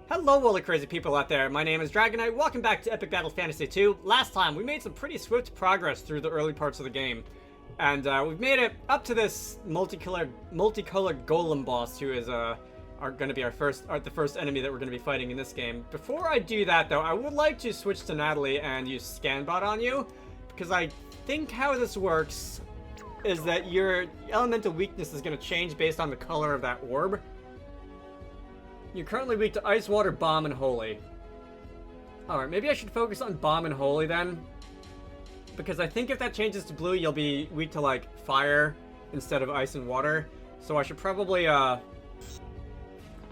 Hello, all the crazy people out there. My name is Dragonite. Welcome back to Epic Battle Fantasy 2. Last time, we made some pretty swift progress through the early parts of the game. And we've made it up to this multicolored golem boss, who is going to be the first enemy that we're going to be fighting in this game. Before I do that, though, I would like to switch to Natalie and use Scanbot on you, because I think how this works is that your elemental weakness is going to change based on the color of that orb. You're currently weak to Ice, Water, Bomb, and Holy. Alright, maybe I should focus on Bomb and Holy then. Because I think if that changes to blue, you'll be weak to, like, Fire instead of Ice and Water. So I should probably,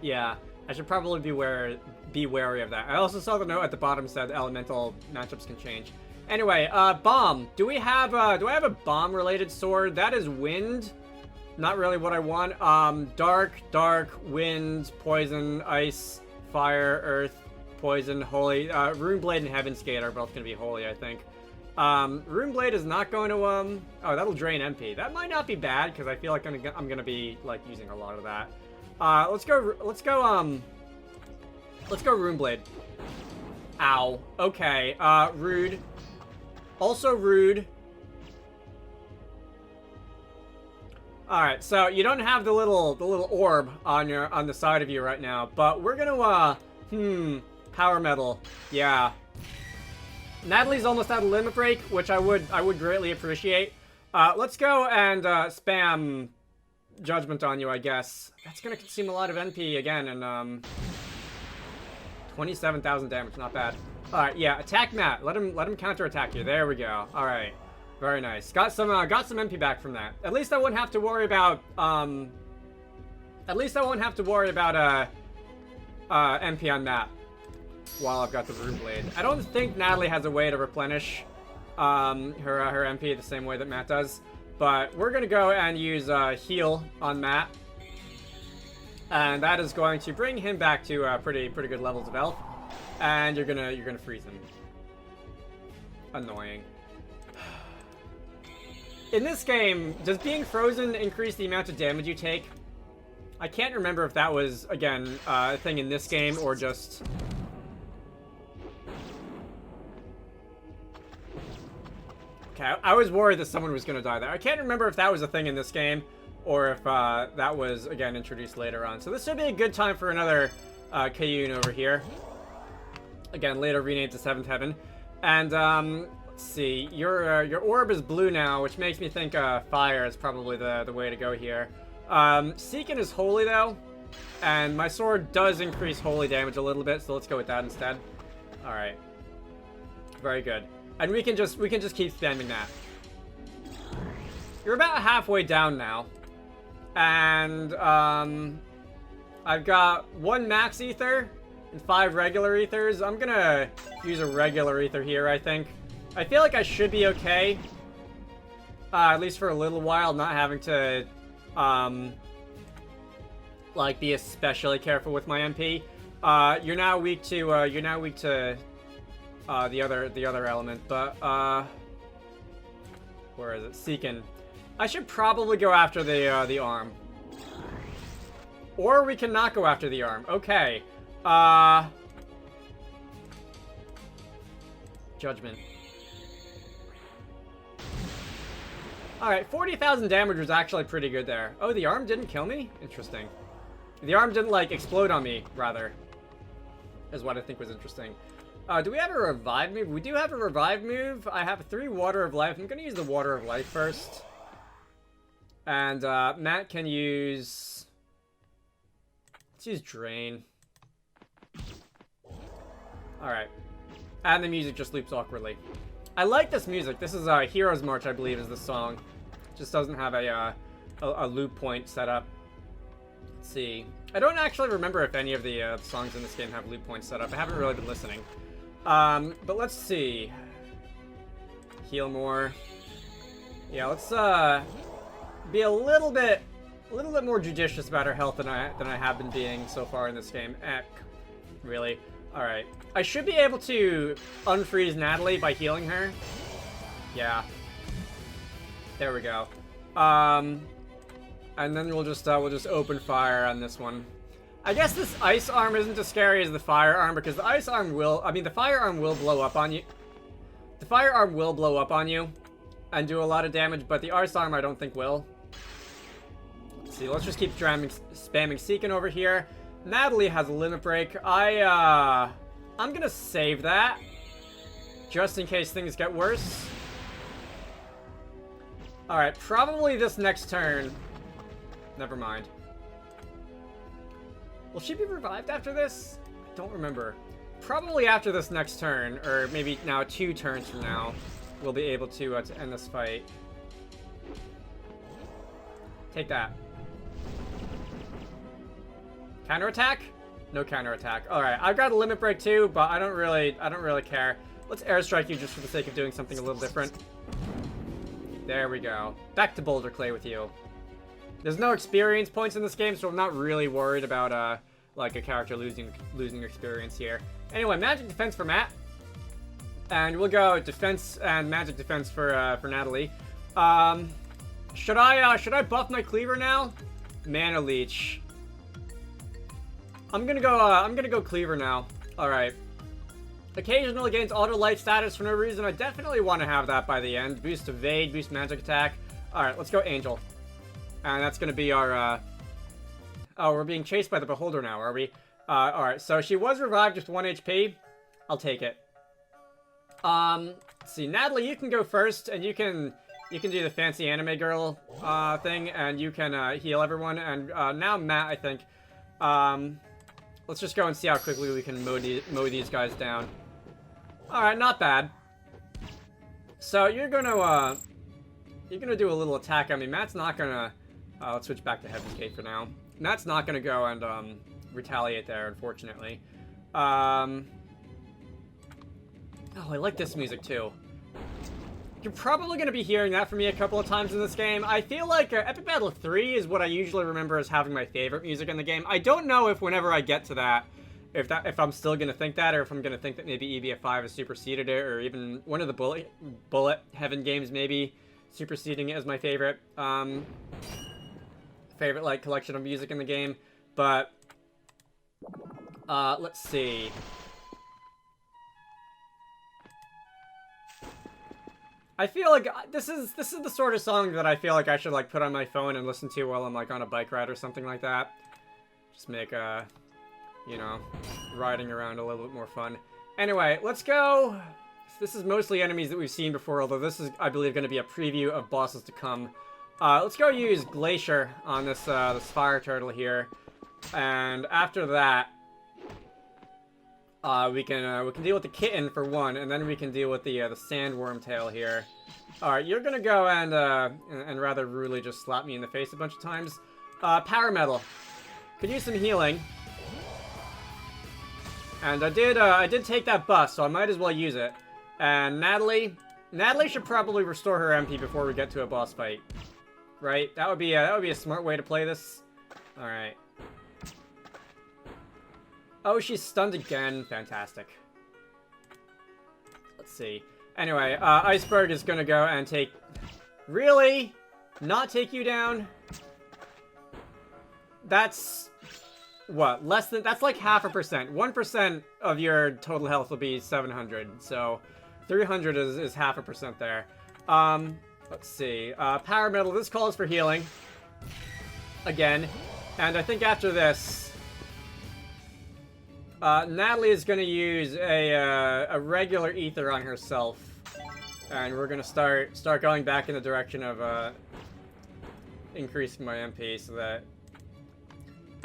yeah, I should probably be wary of that. I also saw the note at the bottom said elemental matchups can change. Anyway, Bomb. Do I have a Bomb-related sword? That is Wind. Not really what I want. Dark, Wind, Poison, Ice, Fire, Earth, Poison, Holy. Runeblade and Heaven's Gate are both going to be Holy, I think. Runeblade is not going to, oh, that'll drain MP. That might not be bad, because I feel like I'm going to be, like, using a lot of that. Let's go Runeblade. Ow. Okay, Rude. Also Rude. Alright, so you don't have the little orb on the side of you right now, but we're gonna, Power Metal. Yeah. Natalie's almost at a limit break, which I would greatly appreciate. Let's go and, spam Judgment on you, I guess. That's gonna consume a lot of NP again, and, 27,000 damage, not bad. Alright, yeah, attack Matt. Let him counterattack you. There we go. Alright. Very nice. Got some MP back from that. At least I won't have to worry about, MP on Matt while I've got the Runeblade. I don't think Natalie has a way to replenish, her MP the same way that Matt does. But we're gonna go and use, Heal on Matt. And that is going to bring him back to, pretty good levels of health. And you're gonna freeze him. Annoying. In this game, does being frozen increase the amount of damage you take? I can't remember if that was, again, a thing in this game or just... Okay, I was worried that someone was going to die there. I can't remember if that was a thing in this game or if that was, again, introduced later on. So this should be a good time for another Kayun over here. Again, later renamed to 7th Heaven. And, let's see, your orb is blue now, which makes me think fire is probably the way to go here. Seekin is holy though, and my sword does increase holy damage a little bit, so let's go with that instead. All right, very good, and we can just keep spamming that. You're about halfway down now, and I've got 1 max ether and 5 regular ethers. I'm gonna use a regular ether here, I think. I feel like I should be okay, at least for a little while, not having to, like, be especially careful with my MP. You're now weak to, the other element, but, where is it? Seekin. I should probably go after the arm. Or we can not go after the arm. Okay. Judgment. Alright, 40,000 damage was actually pretty good there. Oh, the arm didn't kill me? Interesting. The arm didn't, like, explode on me, rather. Is what I think was interesting. Do we have a revive move? We do have a revive move. I have 3 Water of Life. I'm gonna use the Water of Life first. And, Matt can use... Let's use Drain. Alright. And the music just loops awkwardly. I like this music. This is Hero's March, I believe, is the song. Just doesn't have a loop point set up. Let's see. I don't actually remember if any of the songs in this game have loop points set up. I haven't really been listening. But let's see. Heal more. Yeah, let's be a little bit more judicious about our health than I have been being so far in this game. Really. Alright. I should be able to unfreeze Natalie by healing her. Yeah. There we go. And then we'll just open fire on this one. I guess this ice arm isn't as scary as the fire arm, because the ice arm will, I mean, the fire arm will blow up on you. The fire arm will blow up on you and do a lot of damage, but the ice arm I don't think will. Let's see, let's just keep spamming Seekin over here. Natalie has a limit break. I'm gonna save that, just in case things get worse. Alright, probably this next turn. Never mind. Will she be revived after this? I don't remember. Probably after this next turn, or maybe now 2 turns from now, we'll be able to end this fight. Take that. Counterattack? No counterattack. Alright, I've got a limit break too, but I don't really care. Let's airstrike you just for the sake of doing something a little different. There we go. Back to Boulder Clay with you. There's no experience points in this game, so I'm not really worried about, like, a character losing experience here. Anyway, magic defense for Matt. And we'll go defense and magic defense for Natalie. Should I buff my cleaver now? Mana leech. I'm gonna go cleaver now. Alright. Occasionally gains auto life status for no reason. I definitely want to have that by the end. Boost evade, boost magic attack. Alright, let's go Angel. And that's gonna be our, oh, we're being chased by the Beholder now, are we? Alright, so she was revived with 1 HP. I'll take it. Let's see, Natalie, you can go first, and you can do the fancy anime girl, thing, and you can, heal everyone. And, now Matt, I think. Let's just go and see how quickly we can mow these guys down. Alright, not bad. So, you're gonna do a little attack on me. Matt's not gonna... let's switch back to Heaven's Gate for now. Matt's not gonna go and, retaliate there, unfortunately. Oh, I like this music, too. You're probably gonna be hearing that from me a couple of times in this game. I feel like Epic Battle 3 is what I usually remember as having my favorite music in the game. I don't know if whenever I get to that, if I'm still gonna think that, or if I'm gonna think that maybe EVF5 has superseded it, or even one of the Bullet Heaven games maybe superseding it as my favorite, like collection of music in the game. But let's see. I feel like this is the sort of song that I feel like I should like put on my phone and listen to while I'm like on a bike ride or something like that. Just make you know, riding around a little bit more fun. Anyway, let's go. This is mostly enemies that we've seen before, although this is, I believe, going to be a preview of bosses to come. Let's go use Glacier on this this fire turtle here, and after that, we can deal with the kitten for one, and then we can deal with the sandworm tail here. All right, you're gonna go and rather rudely just slap me in the face a bunch of times. Power metal, could use some healing. And I did take that buff, so I might as well use it. And Natalie should probably restore her MP before we get to a boss fight, right? That would be a smart way to play this. All right. Oh, she's stunned again. Fantastic. Let's see. Anyway, Iceberg is gonna go and take. Really? Not take you down? That's. What? Less than... That's like 0.5%. 1% of your total health will be 700. So 300 is 0.5% there. Let's see. Power metal. This calls for healing. Again. And I think after this, Natalie is going to use a regular ether on herself. And we're going to start going back in the direction of increasing my MP so that...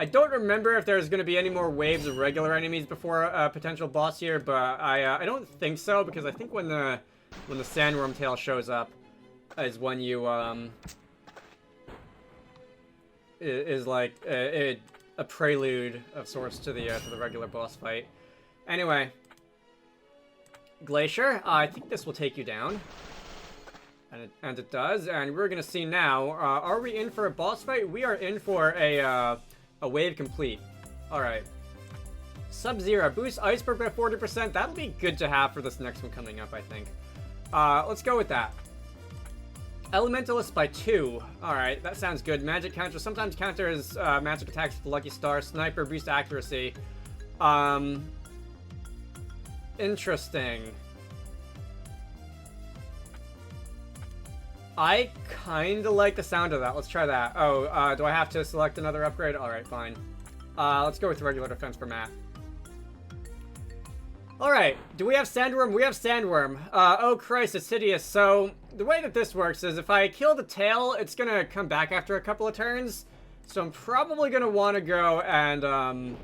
I don't remember if there's going to be any more waves of regular enemies before a potential boss here, but I don't think so, because I think when the sandworm tail shows up is when you is like a prelude of sorts to the regular boss fight. Anyway, Glacier, I think this will take you down, and it does. And we're gonna see now. Are we in for a boss fight? We are in for a wave complete. Alright. Sub-Zero. Boost Iceberg by 40%. That'll be good to have for this next one coming up, I think. Let's go with that. Elementalist by 2. Alright, that sounds good. Magic counter sometimes counters magic attacks with Lucky Star. Sniper boost accuracy. Interesting. I kinda like the sound of that. Let's try that. Oh, do I have to select another upgrade? Alright, fine. Let's go with regular defense for Matt. Alright, do we have Sandworm? We have Sandworm. Oh Christ, it's hideous. So, the way that this works is if I kill the tail, it's gonna come back after a couple of turns. So I'm probably gonna want to go and,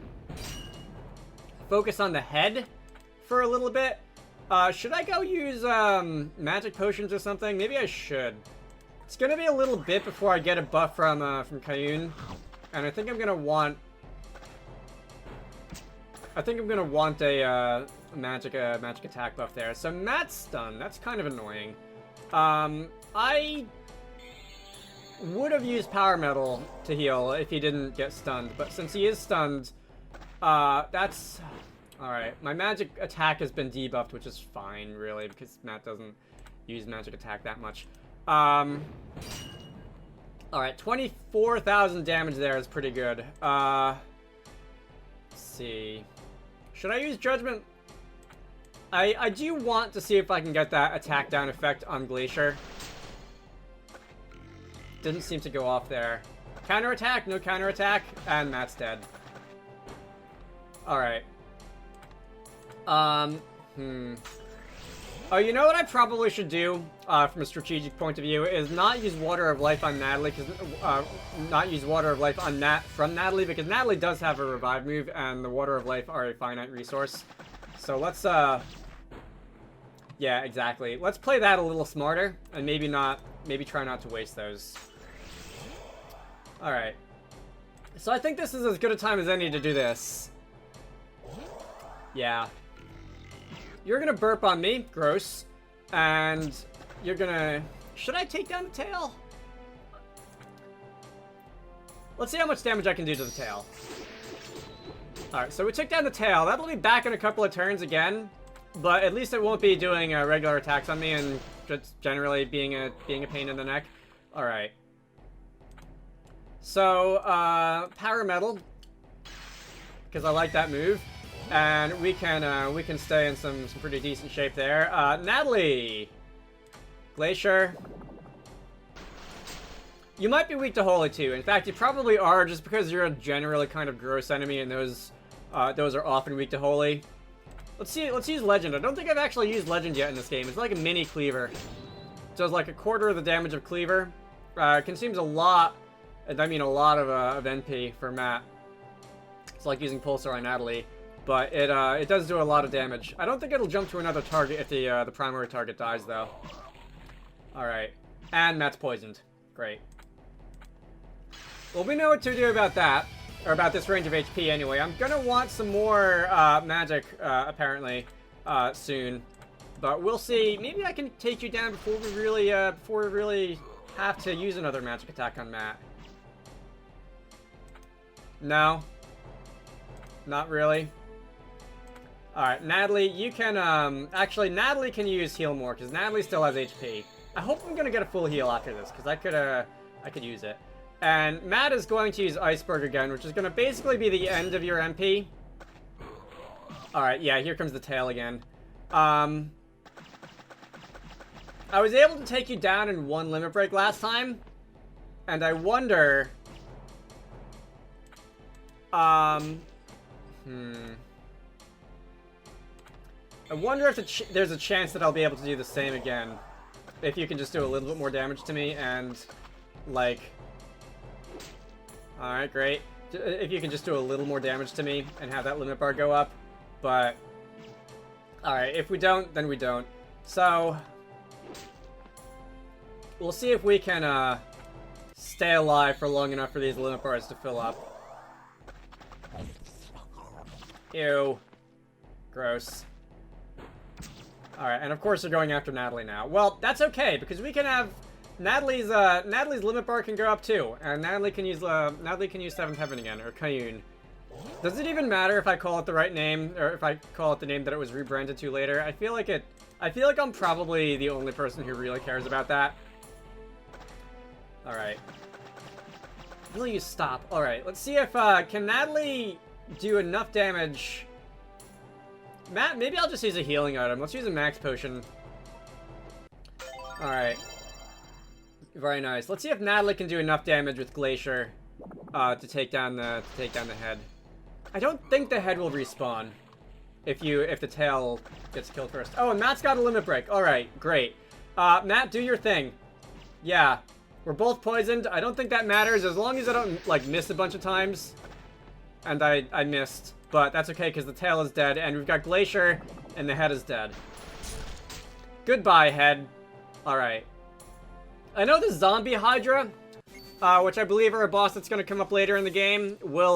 focus on the head for a little bit. Should I go use, magic potions or something? Maybe I should. It's gonna be a little bit before I get a buff from Kayun. And I think I'm gonna want... a magic attack buff there. So Matt's stunned. That's kind of annoying. I would have used Power Metal to heal if he didn't get stunned, but since he is stunned, that's... Alright, my magic attack has been debuffed, which is fine, really, because Matt doesn't use magic attack that much. Alright, 24,000 damage there is pretty good. Let's see... Should I use Judgment? I do want to see if I can get that attack down effect on Glacier. Didn't seem to go off there. Counterattack, no counterattack, and Matt's dead. Alright. Oh, you know what I probably should do, from a strategic point of view, is not use Water of Life on Natalie, not use Water of Life on from Natalie, because Natalie does have a revive move, and the Water of Life are a finite resource. So let's, yeah, exactly. Let's play that a little smarter, and maybe try not to waste those. Alright. So I think this is as good a time as any to do this. Yeah. You're gonna burp on me, gross. And you're gonna... Should I take down the tail? Let's see how much damage I can do to the tail. Alright, so we took down the tail. That'll be back in a couple of turns again. But at least it won't be doing regular attacks on me and just generally being a pain in the neck. Alright. So, Power Metal. Because I like that move. And we can stay in some pretty decent shape there. Natalie! Glacier. You might be weak to Holy too. In fact, you probably are just because you're a generally kind of gross enemy and those are often weak to Holy. Let's use Legend. I don't think I've actually used Legend yet in this game. It's like a mini Cleaver. It does like a quarter of the damage of Cleaver. Consumes a lot, I mean a lot of NP for Matt. It's like using Pulsar on Natalie. But it does do a lot of damage. I don't think it'll jump to another target if the primary target dies, though. Alright. And Matt's poisoned. Great. Well, we know what to do about that. Or about this range of HP, anyway. I'm gonna want some more magic, apparently, soon. But we'll see. Maybe I can take you down before we really have to use another magic attack on Matt. No. Not really. Alright, Natalie, you can, actually, Natalie can use Heal More, because Natalie still has HP. I hope I'm gonna get a full heal after this, because I could use it. And Matt is going to use Iceberg again, which is gonna basically be the end of your MP. Alright, yeah, here comes the tail again. I was able to take you down in one limit break last time, and I wonder... I wonder if there's a chance that I'll be able to do the same again. If you can just do a little bit more damage to me and, like... Alright, great. If you can just do a little more damage to me and have that limit bar go up. But... Alright, if we don't, then we don't. So... We'll see if we can, stay alive for long enough for these limit bars to fill up. Ew. Gross. Alright, and of course they're going after Natalie now. Well, that's okay, because we can have... Natalie's limit bar can go up too, and Natalie can use 7th Heaven again, or Kayun. Does it even matter if I call it the right name, or if I call it the name that it was rebranded to later? I feel like I'm probably the only person who really cares about that. Alright. Will you stop? Alright, let's see if, can Natalie do enough damage? Matt, maybe I'll just use a healing item. Let's use a max potion. Alright. Very nice. Let's see if Natalie can do enough damage with Glacier, to take down the head. I don't think the head will respawn if the tail gets killed first. Oh, and Matt's got a limit break. Alright, great. Matt, do your thing. Yeah. We're both poisoned. I don't think that matters as long as I don't, like, miss a bunch of times. And I missed. But that's okay because the tail is dead. And we've got Glacier and the head is dead. Goodbye, head. Alright. I know the zombie Hydra, which I believe are a boss that's going to come up later in the game, will,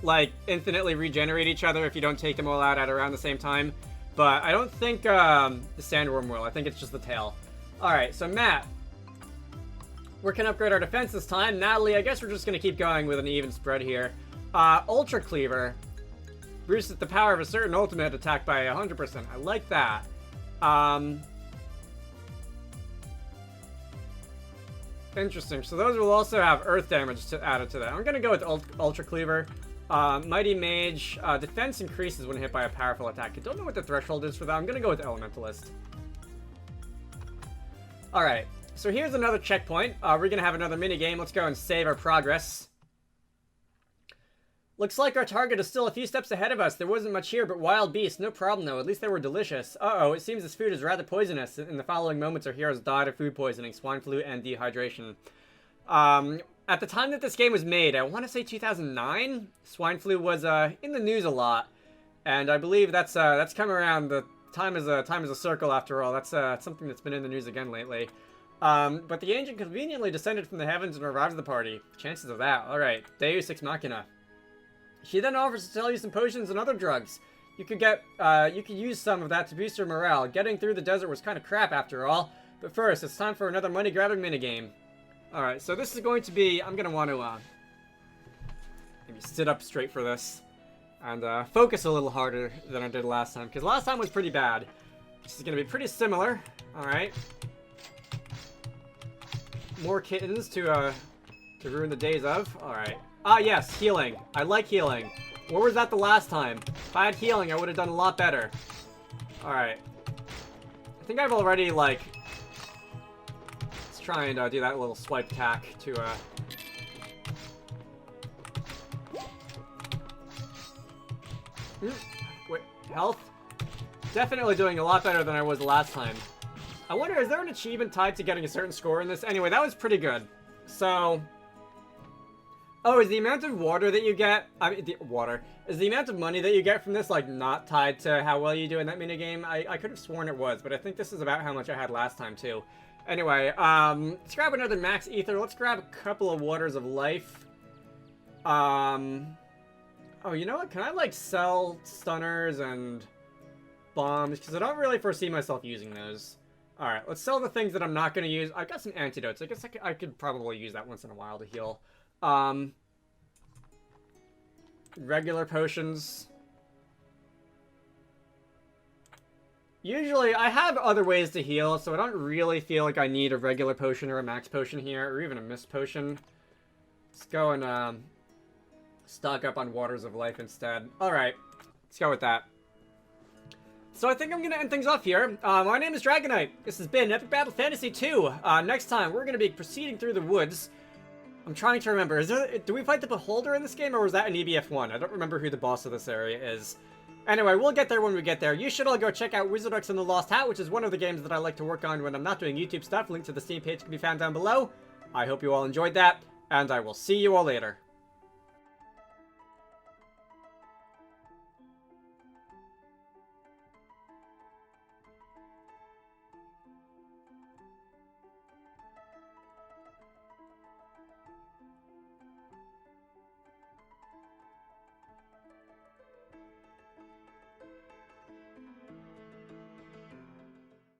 like, infinitely regenerate each other if you don't take them all out at around the same time. But I don't think, the Sandworm will. I think it's just the tail. Alright, so Matt. We can upgrade our defense this time. Natalie, I guess we're just going to keep going with an even spread here. Ultra Cleaver. Boosts the power of a certain ultimate attack by 100%. I like that. Interesting. So those will also have earth damage added to that. I'm going to go with Ultra Cleaver. Mighty Mage. Defense increases when hit by a powerful attack. I don't know what the threshold is for that. I'm going to go with Elementalist. Alright. So here's another checkpoint. We're going to have another mini-game. Let's go and save our progress. Looks like our target is still a few steps ahead of us. There wasn't much here but wild beasts. No problem, though. At least they were delicious. Uh-oh, it seems this food is rather poisonous. In the following moments, our heroes died of food poisoning, swine flu, and dehydration. At the time that this game was made, I want to say 2009, swine flu was in the news a lot. And I believe that's come around. The time is a circle, after all. That's something that's been in the news again lately. But the ancient conveniently descended from the heavens and revived the party. Chances of that. Alright. Deus Ex Machina. She then offers to sell you some potions and other drugs. You could use some of that to boost your morale. Getting through the desert was kind of crap after all. But first, it's time for another money-grabbing minigame. Alright, so this is going to be... I'm gonna want to, maybe sit up straight for this. And, focus a little harder than I did last time. Because last time was pretty bad. This is gonna be pretty similar. Alright. More kittens to ruin the days of. Alright. Ah, yes, healing. I like healing. Where was that the last time? If I had healing, I would have done a lot better. Alright. I think I've already, like... Let's try and do that little swipe attack to, Wait, health? Definitely doing a lot better than I was last time. I wonder, is there an achievement tied to getting a certain score in this? Anyway, that was pretty good. So... Oh, is the amount of water that you get... Is the amount of money that you get from this, like, not tied to how well you do in that minigame? I could have sworn it was, but I think this is about how much I had last time, too. Anyway, let's grab another max ether. Let's grab a couple of waters of life. Oh, you know what? Can I, like, sell stunners and bombs? Because I don't really foresee myself using those. Alright, let's sell the things that I'm not going to use. I've got some antidotes. I guess I could probably use that once in a while to heal. Regular potions. Usually, I have other ways to heal, so I don't really feel like I need a regular potion or a max potion here, or even a mist potion. Let's go and, stock up on waters of life instead. Alright, let's go with that. So I think I'm going to end things off here. My name is Dragonite. This has been Epic Battle Fantasy 2. Next time, we're going to be proceeding through the woods. I'm trying to remember. Do we fight the Beholder in this game, or was that an EBF1? I don't remember who the boss of this area is. Anyway, we'll get there when we get there. You should all go check out Wizarducks and the Lost Hat, which is one of the games that I like to work on when I'm not doing YouTube stuff. Link to the Steam page can be found down below. I hope you all enjoyed that, and I will see you all later.